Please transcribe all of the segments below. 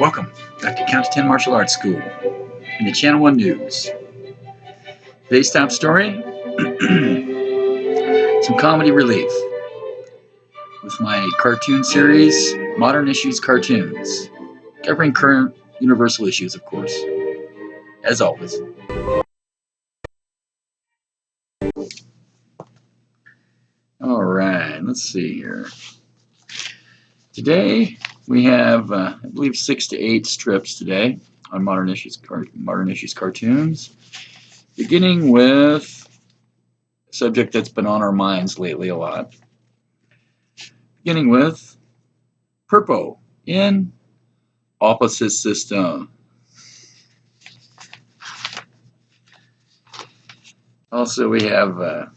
Welcome back to Count to 10 Martial Arts School in the Channel 1 News. Today's top story, some comedy relief with my cartoon series, Modern Issues Cartoons, covering current universal issues, of course, as always. All right, let's see here. Today we have, I believe, 6 to 8 strips today on Modern Issues Cartoons, beginning with a subject that's been on our minds lately a lot. Beginning with Purpo in Opposite System. Also, we have a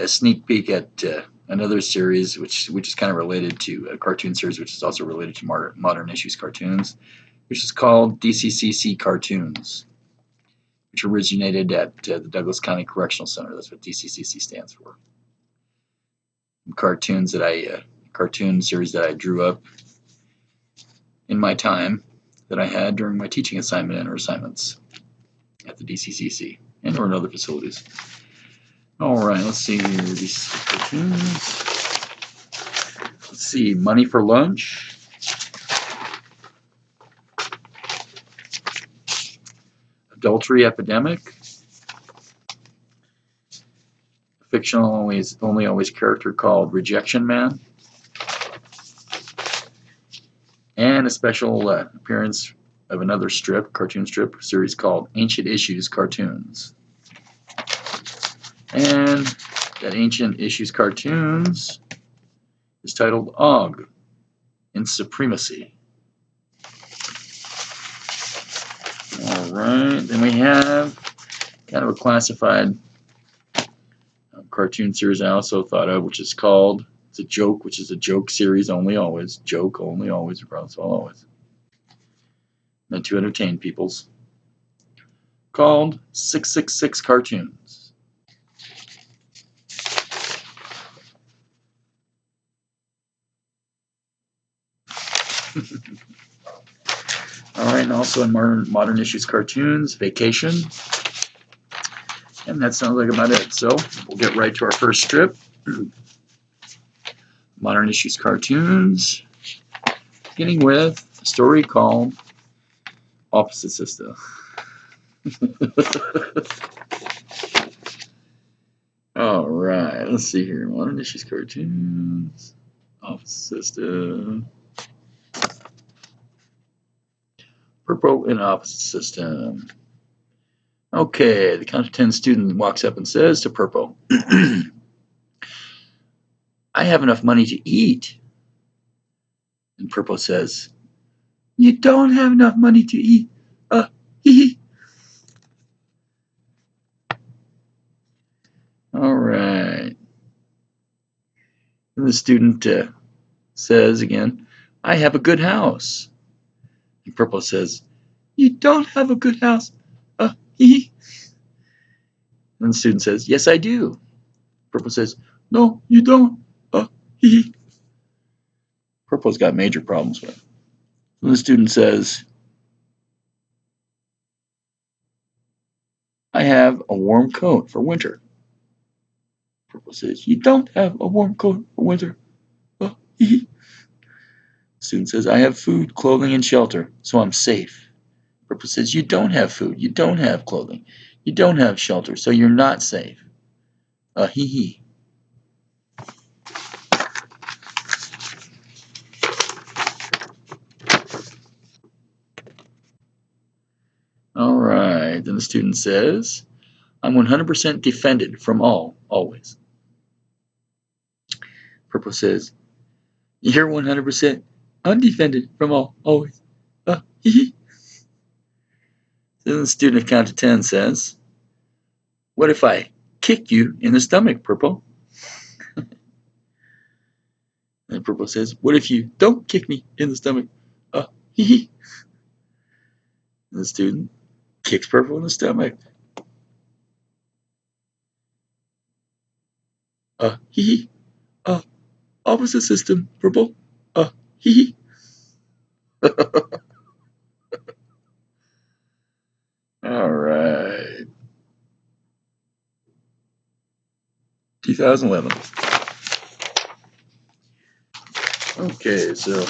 sneak peek at another series, which is kind of related to a cartoon series, which is also related to Modern Issues Cartoons, which is called DCCC Cartoons, which originated at the Douglas County Correctional Center. That's what DCCC stands for. Cartoon series that I drew up in my time that I had during my teaching assignment or assignments at the DCCC and or in other facilities. All right, let's see here, these cartoons. Let's see, Money for Lunch. Adultery Epidemic. A fictional only always character called Rejection Man. And a special appearance of another cartoon strip series called Ancient Issues Cartoons. And that Ancient Issues Cartoons is titled Og in Supremacy. All right, then we have kind of a classified cartoon series I also thought of, which is called It's a Joke, which is a joke series only always. Joke only always, across all always. Meant to entertain peoples. Called 666 Cartoons. All right, and also in Modern Issues Cartoons, Vacation. And that sounds like about it. So we'll get right to our first strip. Modern Issues Cartoons, beginning with a story called Opposite System. All right, let's see here. Modern Issues Cartoons, Opposite System. Purpo in Opposite System. Okay, the Count to 10 student walks up and says to Purpo, I have enough money to eat. And Purpo says, you don't have enough money to eat. Hee. All right. And the student says again, I have a good house. And Purpo says, you don't have a good house. Hee. And the student says, yes, I do. Purpo says, no, you don't. Hee. Purpo's got major problems with it. And the student says, I have a warm coat for winter. Purpo says, you don't have a warm coat for winter. The student says, I have food, clothing, and shelter, so I'm safe. Purpo says, you don't have food, you don't have clothing, you don't have shelter, so you're not safe. Hee. All right, then the student says, I'm 100% defended from all, always. Purpo says, you're 100% undefended from all, always. Hee. Then the student of Count to 10 says, what if I kick you in the stomach, Purpo? And Purpo says, what if you don't kick me in the stomach? Hee. And the student kicks Purpo in the stomach. Hee. Opposite system, Purpo. Hee. All right. 2011. Okay, so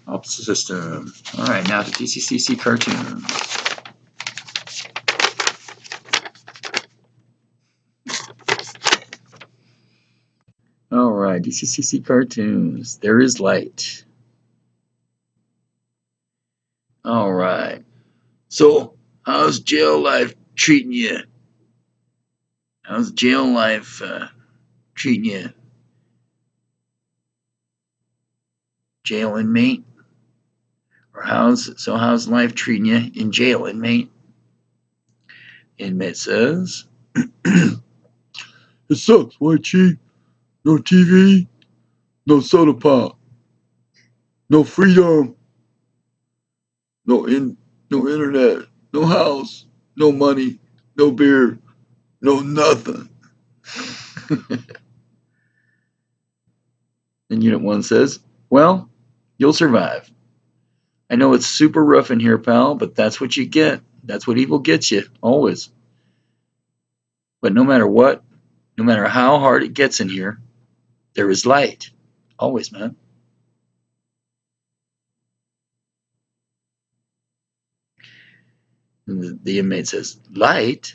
opposite system. All right, now to DCCC cartoons. All right, DCCC cartoons. There is light. All right. So, how's jail life treating you? How's jail life treating you? Jail inmate? Or how's life treating you in jail, inmate? Inmate says, it sucks, white chief. No TV, no soda pop, no freedom, no internet, no house, no money, no beer, no nothing. And Unit 1 says, well, you'll survive. I know it's super rough in here, pal, but that's what you get. That's what evil gets you, always. But no matter what, no matter how hard it gets in here, there is light. Always, man. And the inmate says, light?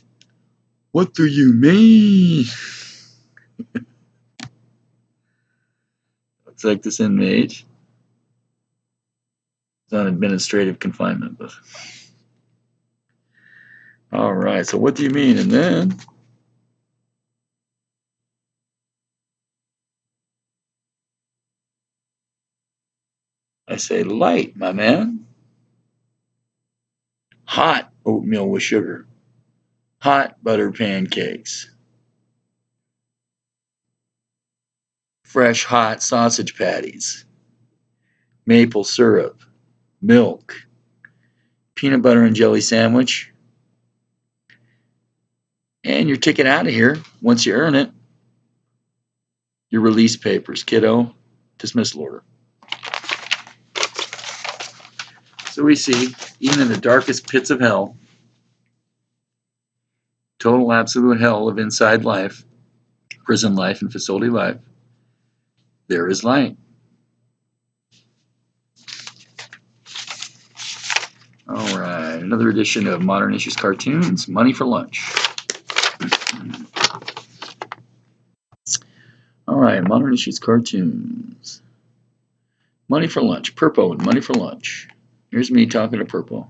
What do you mean? Looks like this inmate is on administrative confinement. But all right, so what do you mean? And then I say, light, my man. Hot oatmeal with sugar. Hot butter pancakes. Fresh hot sausage patties. Maple syrup. Milk. Peanut butter and jelly sandwich. And your ticket out of here, once you earn it. Your release papers, kiddo. Dismissal order. So we see, even in the darkest pits of hell, total absolute hell of inside life, prison life and facility life, there is light. All right, another edition of Modern Issues Cartoons, Money for Lunch. All right, Modern Issues Cartoons. Money for Lunch, Purpo and Money for Lunch. Here's me talking to Purpo.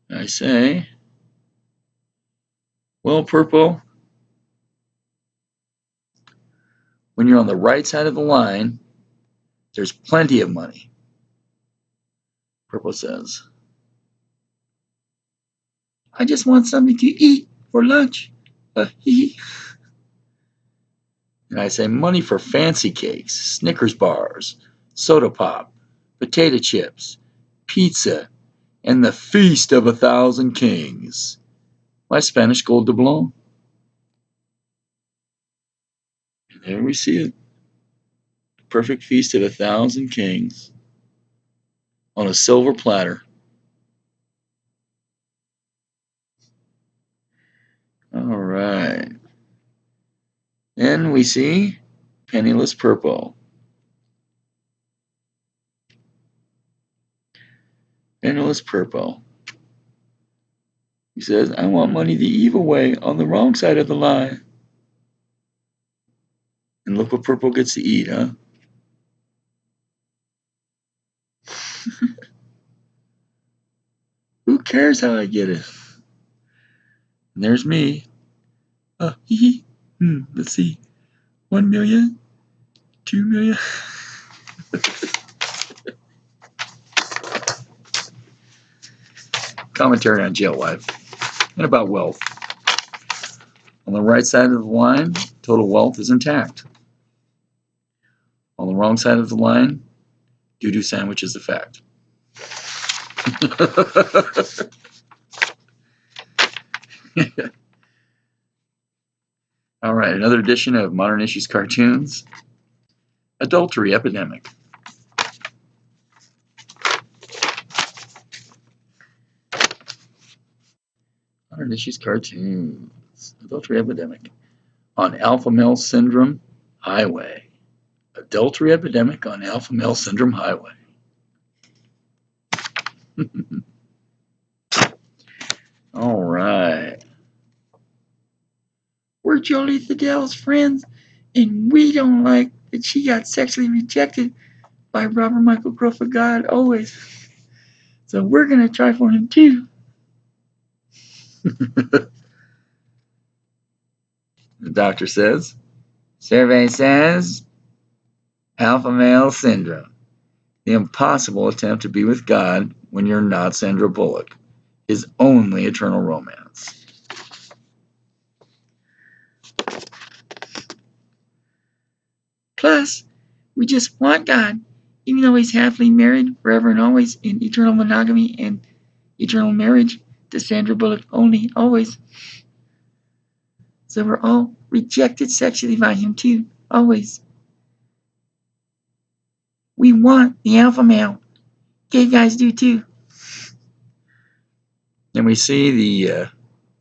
I say, well, Purpo, when you're on the right side of the line, there's plenty of money. Purpo says, I just want something to eat for lunch. And I say, money for fancy cakes, Snickers bars, soda pop, potato chips, pizza, and the feast of 1,000 kings. My Spanish gold doubloon. And there we see it. The perfect feast of 1,000 kings on a silver platter. All right. Then we see Penniless Purpo. Penniless Purpo. He says, I want money the evil way, on the wrong side of the line. And look what Purpo gets to eat, huh? Who cares how I get it? And there's me. Let's see. 1 million? 2 million? Commentary on jail life and about wealth. On the right side of the line, total wealth is intact. On the wrong side of the line, doo-doo sandwich is a fact. All right, another edition of Modern Issues Cartoons. adultery epidemic. Modern issues cartoons. Adultery epidemic. On alpha male syndrome highway. Adultery epidemic on alpha male syndrome highway. All right. We're Jolie Thaddeus friends, and we don't like that she got sexually rejected by Robert Michael Gruff of God always. So we're going to try for him too. The doctor says, survey says, alpha male syndrome. The impossible attempt to be with God when you're not Sandra Bullock is only eternal romance. Plus, we just want God, even though he's happily married forever and always in eternal monogamy and eternal marriage to Sandra Bullock only, always. So we're all rejected sexually by him too, always. We want the alpha male. Gay guys do too. And we see the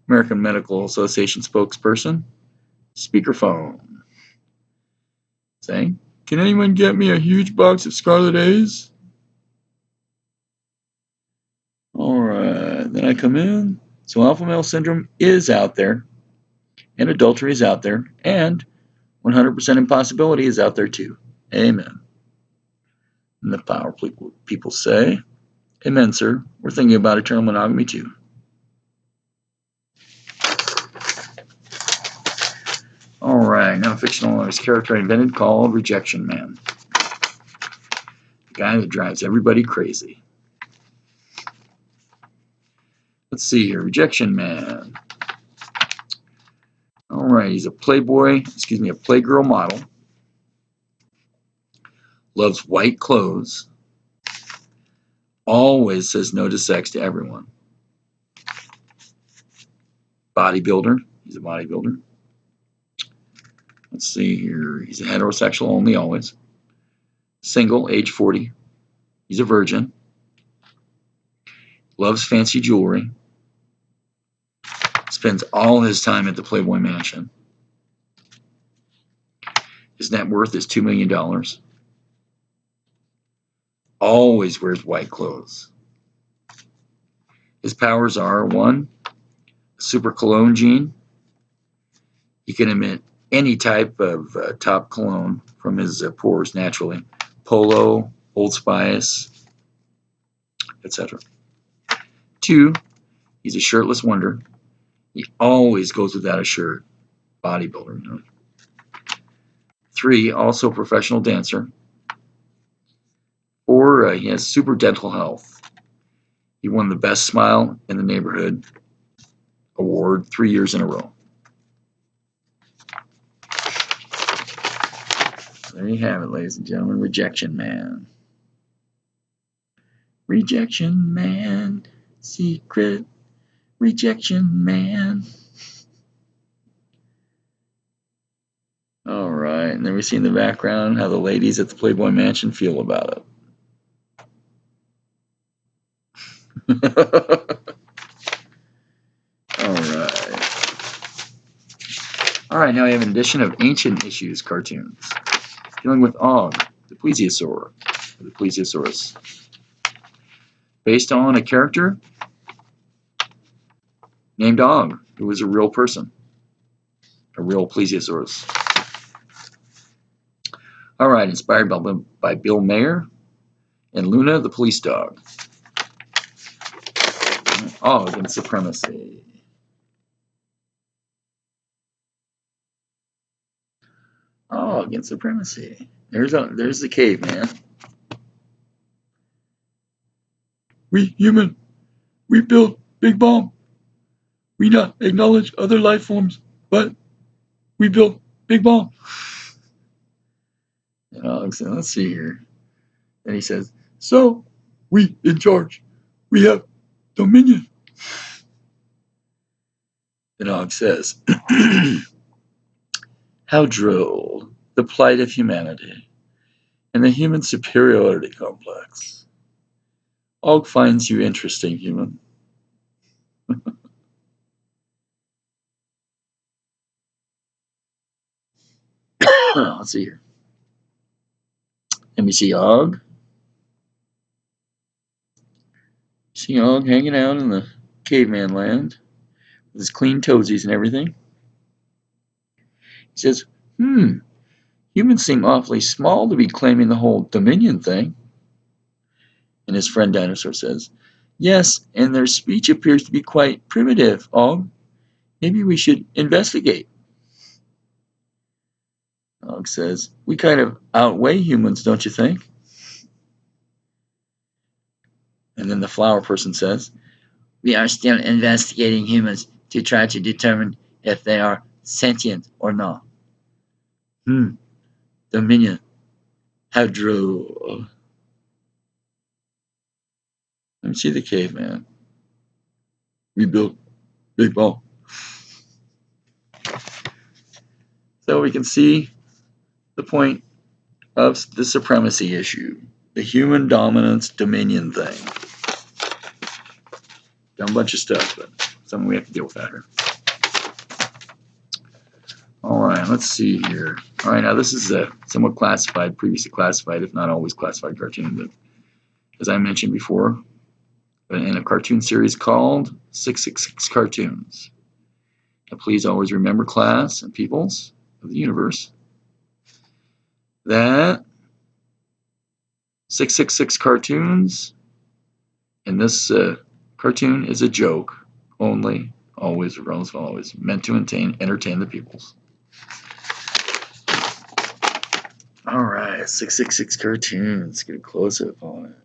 American Medical Association spokesperson, speakerphone, saying, can anyone get me a huge box of Scarlet A's? Alright, then I come in. So alpha male syndrome is out there, and adultery is out there, and 100% impossibility is out there too. Amen. And the power people say, amen, sir. We're thinking about eternal monogamy too. Alright, now fictional character I invented called Rejection Man. The guy that drives everybody crazy. Let's see here, Rejection Man. Alright, he's a playgirl model. Loves white clothes. Always says no to sex to everyone. Bodybuilder. He's a bodybuilder. Let's see here. He's a heterosexual only, always. Single, age 40. He's a virgin. Loves fancy jewelry. Spends all his time at the Playboy Mansion. His net worth is $2 million. Always wears white clothes. His powers are 1, super cologne gene. He can emit any type of top cologne from his pores naturally. Polo, Old Spice, etc. 2, he's a shirtless wonder. He always goes without a shirt. Bodybuilder, you know. 3, also professional dancer. 4, he has super dental health. He won the best smile in the neighborhood award 3 years in a row. There you have it, ladies and gentlemen. Rejection Man. Rejection Man. Secret Rejection Man. Alright, and then we see in the background how the ladies at the Playboy Mansion feel about it. Alright, now we have an edition of Ancient Issues cartoons dealing with Og, the plesiosaurus, based on a character named Og, who was a real person, a real plesiosaurus. Alright, inspired by Bill Mayer and Luna the police dog. Og and supremacy. Og and supremacy. There's the caveman. We human, we build big bomb. We not acknowledge other life forms, but we build big bomb. And Og said, let's see here. And he says, so we in charge. We have dominion. And Og says, how droll, the plight of humanity. and the human superiority complex. Og finds you interesting, human. Let's see here. Let me see Og. See Og hanging out in the caveman land with his clean toesies and everything. He says, humans seem awfully small to be claiming the whole dominion thing. And his friend Dinosaur says, yes, and their speech appears to be quite primitive, Og. Maybe we should investigate. Og says, we kind of outweigh humans, don't you think? And then the flower person says, we are still investigating humans to try to determine if they are sentient or not. Dominion. How droll. Let me see the caveman. Rebuild. Big ball. So we can see the point of the supremacy issue. The human dominance dominion thing. Done a bunch of stuff, but something we have to deal with that here. Alright, let's see here. Alright, now this is a somewhat classified, previously classified, if not always classified cartoon, but as I mentioned before, in a cartoon series called 666 Cartoons. Now please always remember, class and peoples of the universe, that 666 Cartoons in this cartoon is a joke only, always, regardless of always, meant to entertain the peoples. Alright, 666 Cartoons. Get a close-up on it.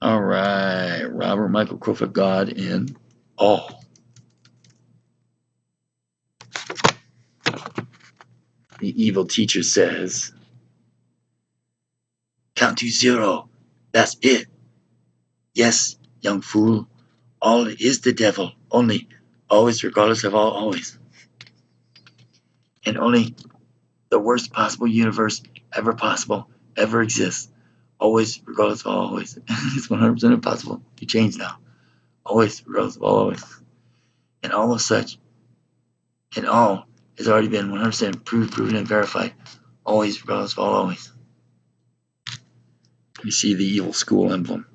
Alright, Robert Michael Crowfoot God in awe. The evil teacher says, count to 0. That's it. Yes, young fool. All is the devil. Only, always, regardless of all, always. And only the worst possible universe ever possible, ever exists. Always, regardless of all, always. It's 100% impossible to change now. Always, regardless of all, always. And all of such, and all has already been 100% proved, proven, and verified. Always, regardless of all, always. You see the evil school emblem.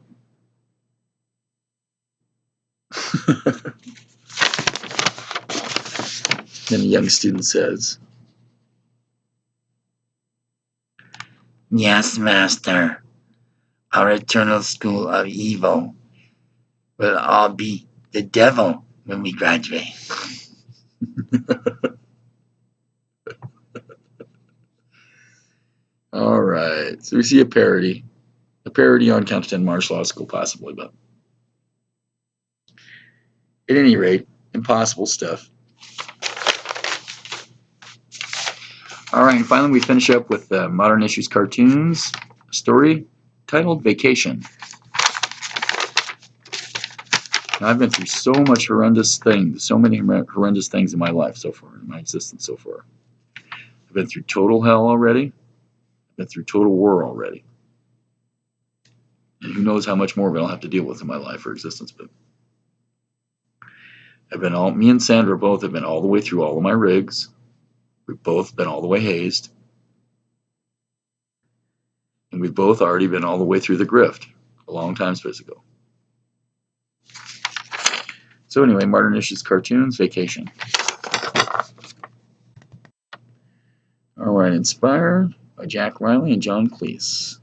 Then the young student says, yes, master. Our eternal school of evil will all be the devil when we graduate. All right, so we see a parody on Count to 10 Martial Law School, possibly, but at any rate, impossible stuff. All right, and finally we finish up with Modern Issues Cartoons, a story titled Vacation. Now, I've been through so much horrendous things, so many horrendous things in my life so far, in my existence so far. I've been through total hell already. I've been through total war already. And who knows how much more of it I'll have to deal with in my life or existence. But me and Sandra both have been all the way through all of my rigs. We've both been all the way hazed. And we've both already been all the way through the grift a long time ago. So anyway, Modern Issues Cartoons, Vacation. All right, inspired by Jack Riley and John Cleese.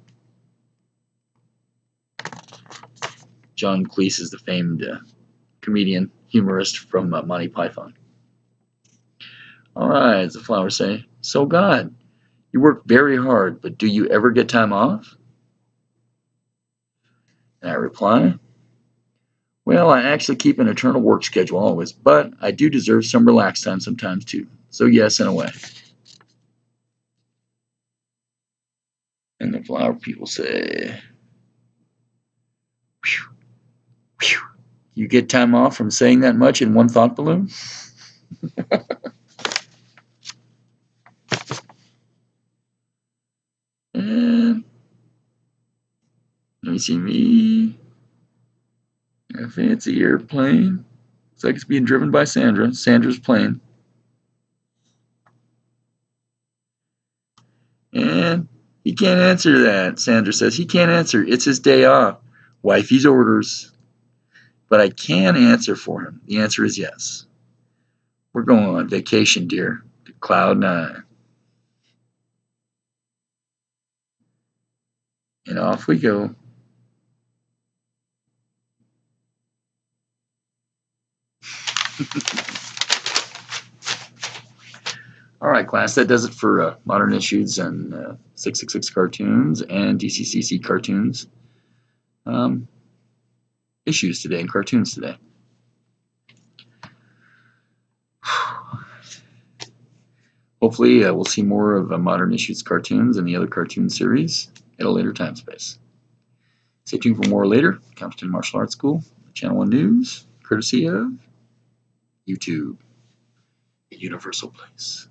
John Cleese is the famed comedian, humorist from Monty Python. All right, as the flowers say, so God, you work very hard, but do you ever get time off? And I reply, well, I actually keep an eternal work schedule always, but I do deserve some relaxed time sometimes too. So yes, in a way. And the flower people say, whew, whew. You get time off from saying that much in one thought balloon? me. A fancy airplane. Looks like it's being driven by Sandra. Sandra's plane. And he can't answer that. Sandra says he can't answer. It's his day off. Wifey's orders. But I can answer for him. The answer is yes. We're going on vacation, dear, to Cloud 9. And off we go. All right, class, that does it for Modern Issues and 666 cartoons and DCCC cartoons issues today and cartoons today. Hopefully, we'll see more of Modern Issues cartoons and the other cartoon series at a later time space. Stay tuned for more later. Compton Martial Arts School, Channel 1 News, courtesy of YouTube, a universal place.